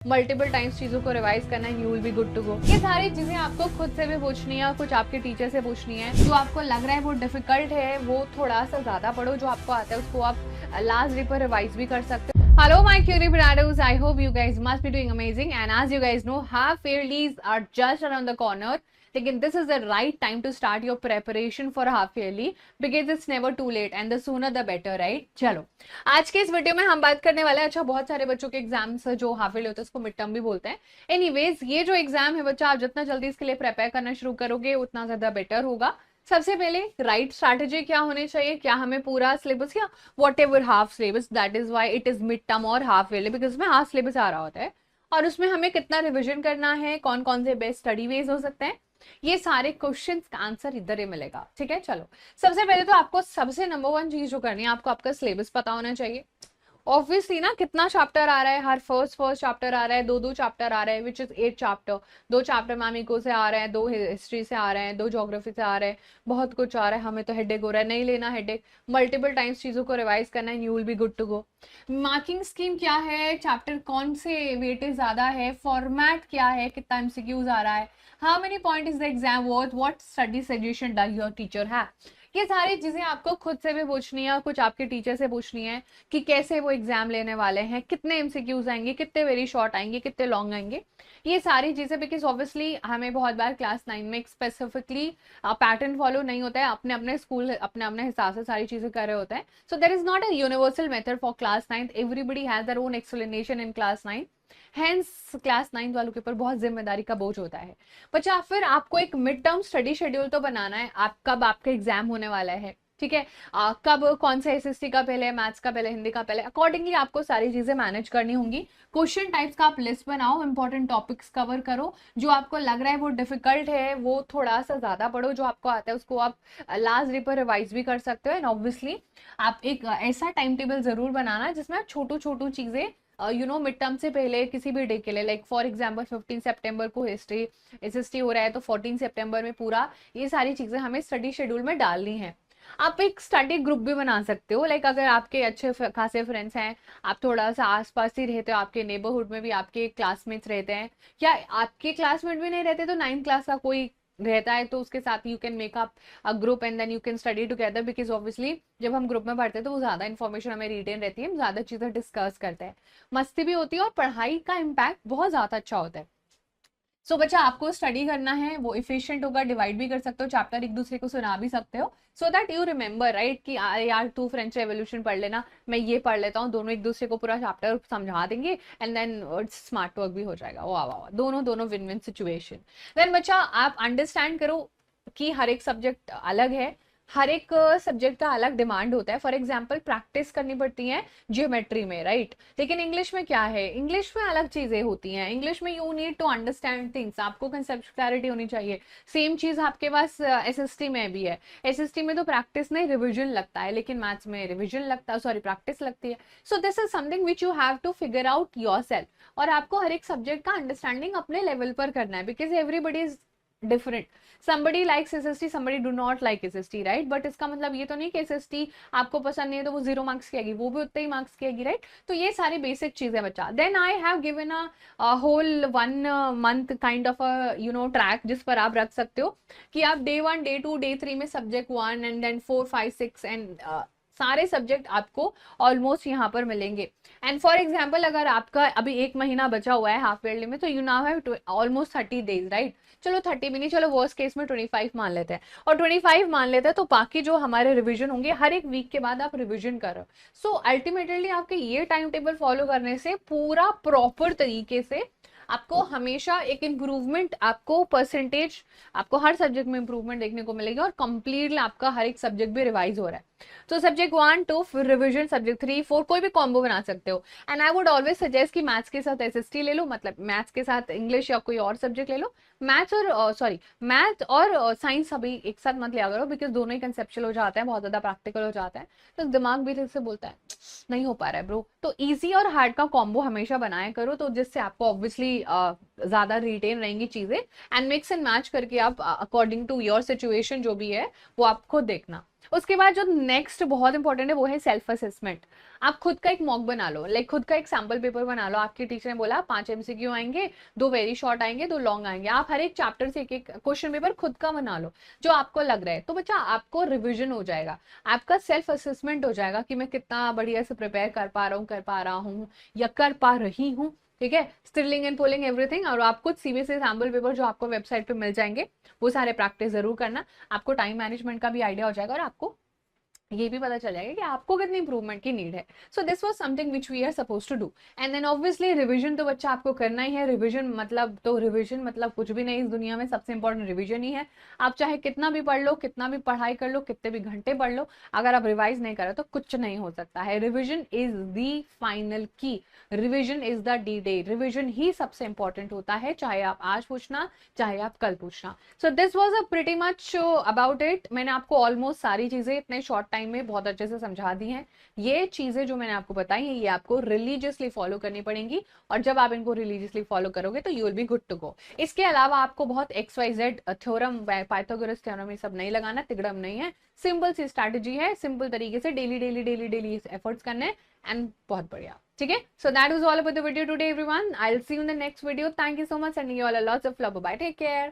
Multiple times चीजों को revise करना है, you will be good to go. ये सारी चीजें आपको खुद से भी पूछनी है और कुछ आपके टीचर से पूछनी है। जो आपको लग रहा है वो डिफिकल्ट है वो थोड़ा सा ज्यादा पढ़ो, जो आपको आता है उसको आप लास्ट डे पर रिवाइज भी कर सकते हो। Hello my cutie potatoes, I hope you guys must be doing amazing and as you guys know half yearlies are just around the corner. लेकिन this is the right time to start your preparation for half yearly because it's never too late and the sooner the better, right? चलो आज के इस video में हम बात करने वाले हैं, अच्छा बहुत सारे बच्चों के एग्जाम्स जो हाफ ईयरली होते हैं उसको मिड टर्म भी बोलते हैं। एनीवेज ये जो एग्जाम है बच्चा, आप जितना जल्दी इसके लिए प्रिपेयर करना शुरू करोगे उतना ज्यादा बेटर होगा। सबसे पहले राइट स्ट्रैटेजी क्या होनी चाहिए, क्या हमें पूरा सिलेबस या what ever half syllabus, that is why it is mid term और हाफ ईयरली बिकॉज उसमें हाफ सिलेबस आ रहा होता है और उसमें हमें कितना रिविजन करना है, कौन कौन से बेस्ट स्टडी वेज हो सकते हैं, ये सारे क्वेश्चंस का आंसर इधर ही मिलेगा। ठीक है, चलो सबसे पहले तो आपको सबसे नंबर वन चीज जो करनी है, आपको आपका सिलेबस पता होना चाहिए। ऑब्वियसली ना, कितना चैप्टर आ रहा है, हर फर्स्ट चैप्टर आ रहा है, दो चैप्टर आ रहे हैं which is 8 chapter. 2 chapter ma'am इको से आ रहे हैं, 2 हिस्ट्री से आ रहे हैं, 2 ज्योग्राफी से आ रहे हैं, बहुत कुछ आ रहा है। हमें तो हेडेक हो रहा है, नहीं लेना हेडेक, मल्टीपल टाइम्स चीजों को रिवाइज करना है, you will be good to go. Marking scheme क्या है, चैप्टर कौन से वेटेज ज्यादा है, फॉर्मेट क्या है, कितना एमसीक्यूज आ रहा है, how many point is the exam worth, what study suggestion does your teacher है, ये सारी चीजें आपको खुद से भी पूछनी है और कुछ आपके टीचर से पूछनी है कि कैसे वो एग्जाम लेने वाले हैं, कितने एमसीक्यूज आएंगे, कितने वेरी शॉर्ट आएंगे, कितने लॉन्ग आएंगे, ये सारी चीजें। बिकॉज ऑब्वियसली हमें बहुत बार क्लास 9 में स्पेसिफिकली पैटर्न फॉलो नहीं होता है, अपने अपने स्कूल अपने अपने हिसाब से सारी चीजें कर रहे होते हैं। So there is not a universal method for class 9, everybody has their own explanation in class 9। Hence class 9 वालों के ऊपर बहुत जिम्मेदारी का बोझ होता है। बच्चा फिर आपको एक मिड टर्म स्टडी शेड्यूल तो बनाना है, आप कब आपका एग्जाम होने वाला है, ठीक है, कब कौन सा एसएसटी का पहले, मैथ्स का पहले, हिंदी का पहले, अकॉर्डिंगली आपको सारी चीजें मैनेज करनी होंगी। क्वेश्चन टाइप्स का आप लिस्ट बनाओ, इंपॉर्टेंट टॉपिक्स कवर करो, जो आपको लग रहा है वो डिफिकल्ट है वो थोड़ा सा ज्यादा पढ़ो, जो आपको आता है उसको आप लास्ट डे पर रिवाइज भी कर सकते हो। एंड ऑब्वियसली आप एक ऐसा टाइम टेबल जरूर बनाना जिसमें आप छोटू छोटू चीजें मिड टर्म से पहले किसी भी डे के लिए, लाइक फॉर एग्जांपल 15 सितंबर को हिस्ट्री एसएसटी हो रहा है तो 14 सितंबर में पूरा ये सारी चीजें हमें स्टडी शेड्यूल में डालनी है। आप एक स्टडी ग्रुप भी बना सकते हो, लाइक अगर आपके अच्छे खासे फ्रेंड्स हैं, आप थोड़ा सा आसपास ही रहते हो, आपके नेबरहुड में भी आपके क्लासमेट्स रहते हैं, या आपके क्लासमेट भी नहीं रहते तो 9th क्लास का कोई रहता है तो उसके साथ you can make up a group and then you can study together. Because obviously जब हम ग्रुप में पढ़ते हैं तो वो ज्यादा इन्फॉर्मेशन हमें रिटेन रहती है, हम ज्यादा चीजें डिस्कस करते हैं, मस्ती भी होती है और पढ़ाई का इम्पैक्ट बहुत ज्यादा अच्छा होता है। सो बच्चा आपको स्टडी करना है, वो इफिशिएंट होगा, डिवाइड भी कर सकते हो, चैप्टर एक दूसरे को सुना भी सकते हो, so that you remember right कि यार तू फ्रेंच रेवोल्यूशन पढ़ लेना, मैं ये पढ़ लेता हूँ, दोनों एक दूसरे को पूरा चैप्टर समझा देंगे एंड देन स्मार्ट वर्क भी हो जाएगा। वाह वाह वाह, दोनों दोनों विन विन सिचुएशन। देन बच्चा आप अंडरस्टैंड करो कि हर एक सब्जेक्ट अलग है, हर एक सब्जेक्ट का अलग डिमांड होता है। फॉर एग्जाम्पल प्रैक्टिस करनी पड़ती है जियोमेट्री में, राइट, लेकिन इंग्लिश में क्या है, इंग्लिश में अलग चीजें होती हैं। इंग्लिश में you need to understand things, आपको कंसेप्ट क्लैरिटी होनी चाहिए। सेम चीज आपके पास एसएसटी में भी है, एसएसटी में तो प्रैक्टिस नहीं रिविजन लगता है, लेकिन मैथ्स में रिविजन लगता है, सॉरी प्रैक्टिस लगती है। So this is something which you have to figure out yourself, और आपको हर एक सब्जेक्ट का अंडरस्टैंडिंग अपने लेवल पर करना है, because everybody is different. somebody likes SST, somebody do not like SST, right? But इसका मतलब ये तो नहीं कि SST आपको पसंद नहीं है तो वो 0 मार्क्स की आएगी, वो भी उतने ही मार्क्स की आएगी, राइट? तो ये सारी बेसिक चीजें बच्चा। Then I have given a whole 1 month kind of track जिस पर आप रख सकते हो कि आप डे 1 डे 2 डे 3 में सब्जेक्ट 1 एंड देन 4 5 6 एंड सारे सब्जेक्ट आपको ऑलमोस्ट यहाँ पर मिलेंगे। एंड फॉर एग्जाम्पल अगर आपका अभी 1 महीना बचा हुआ है हाफ ईयरली में, तो you now have almost 30 days, right? चलो 30 भी नहीं, चलो वर्स्ट केस में 25 मान लेते हैं, और 25 मान लेते हैं तो बाकी जो हमारे रिवीजन होंगे हर एक वीक के बाद आप रिवीजन करो। सो अल्टीमेटली आपके ये टाइम टेबल फॉलो करने से पूरा प्रॉपर तरीके से आपको हमेशा एक इंप्रूवमेंट, आपको परसेंटेज, आपको हर सब्जेक्ट में इंप्रूवमेंट देखने को मिलेगी और कंप्लीटली आपका हर एक सब्जेक्ट भी रिवाइज हो रहा है। तो सब्जेक्ट 1 2 फिर रिवीजन सब्जेक्ट 3 4 कोई भी कॉम्बो बना सकते हो। And I would always suggest कि मैथ्स के साथ एसएसटी ले लो, मतलब मैथ्स के साथ इंग्लिश या कोई और सब्जेक्ट ले लो। मैथ और साइंस अभी एक साथ मत लिया करो, बिकॉज दोनों ही कंसेप्चुअल हो जाते हैं, बहुत ज्यादा प्रैक्टिकल हो जाता है, तो दिमाग भी से बोलता है नहीं हो पा रहा है ब्रो। तो इजी और हार्ड का कॉम्बो हमेशा बनाया करो, तो जिससे आपको ऑब्वियसली ज्यादा रिटेन रहेंगी चीजें, एंड मिक्स एंड मैच करके आप अकॉर्डिंग टू योर सिचुएशन जो भी है वो आप खुद देखना। उसके बाद जो नेक्स्ट बहुत इंपॉर्टेंट है वो है सेल्फ असेसमेंट। आप खुद का एक मॉक बना लो, लाइक खुद का एक सैम्पल पेपर बना लो। आपके टीचर ने बोला 5 MCQ आएंगे, 2 वेरी शॉर्ट आएंगे, 2 लॉन्ग आएंगे। आप हर एक चैप्टर से एक एक क्वेश्चन पेपर खुद का बना लो जो आपको लग रहा है। तो बच्चा आपको रिविजन हो जाएगा, आपका सेल्फ असेसमेंट हो जाएगा कि मैं कितना बढ़िया से प्रिपेयर कर पा रहा हूँ या कर पा रही हूँ। ठीक है, स्टिलिंग एंड पुलिंग एवरीथिंग। और आप कुछ सीबीएसई सैम्पल पेपर जो आपको वेबसाइट पे मिल जाएंगे वो सारे प्रैक्टिस जरूर करना। आपको टाइम मैनेजमेंट का भी आइडिया हो जाएगा और आपको ये भी पता चल जाएगा कि आपको कितनी इंप्रूवमेंट की नीड है। So this was something which we are suppose to do. And then obviously revision तो बच्चा आपको करना ही है। रिवीजन मतलब कुछ भी नहीं इस दुनिया में, सबसे इंपॉर्टेंट रिवीजन ही है। आप चाहे कितना भी पढ़ लो, कितना भी पढ़ाई कर लो, कितने भी घंटे पढ़ लो, अगर आप रिवाइज नहीं करो तो कुछ नहीं हो सकता है। Revision is the final key, revision is the D day. Revision ही सबसे इंपॉर्टेंट होता है, चाहे आप आज पूछना चाहे आप कल पूछना। So this was a pretty much about it. मैंने आपको ऑलमोस्ट सारी चीजें इतने शॉर्ट टाइम में बहुत अच्छे से समझा दी हैं। ये चीजें जो मैंने आपको बताई हैं ये आपको रिलीजियसली फॉलो करनी पड़ेंगी, और जब आप इनको रिलीजियसली फॉलो करोगे तो you will be good to go. इसके अलावा आपको बहुत XYZ थ्योरम, पाइथागोरस थ्योरम ये सब नहीं लगाना, तिगड़म नहीं है। सिंपल सी स्ट्रैटेजी है, सिंपल तरीके से डेली एफर्ट्स करने, एंड बहुत बढ़िया। ठीक है, so that was all about the video today everyone. I will see you in the next video. Thank you so much, sending you all lots of love. Bye, take care.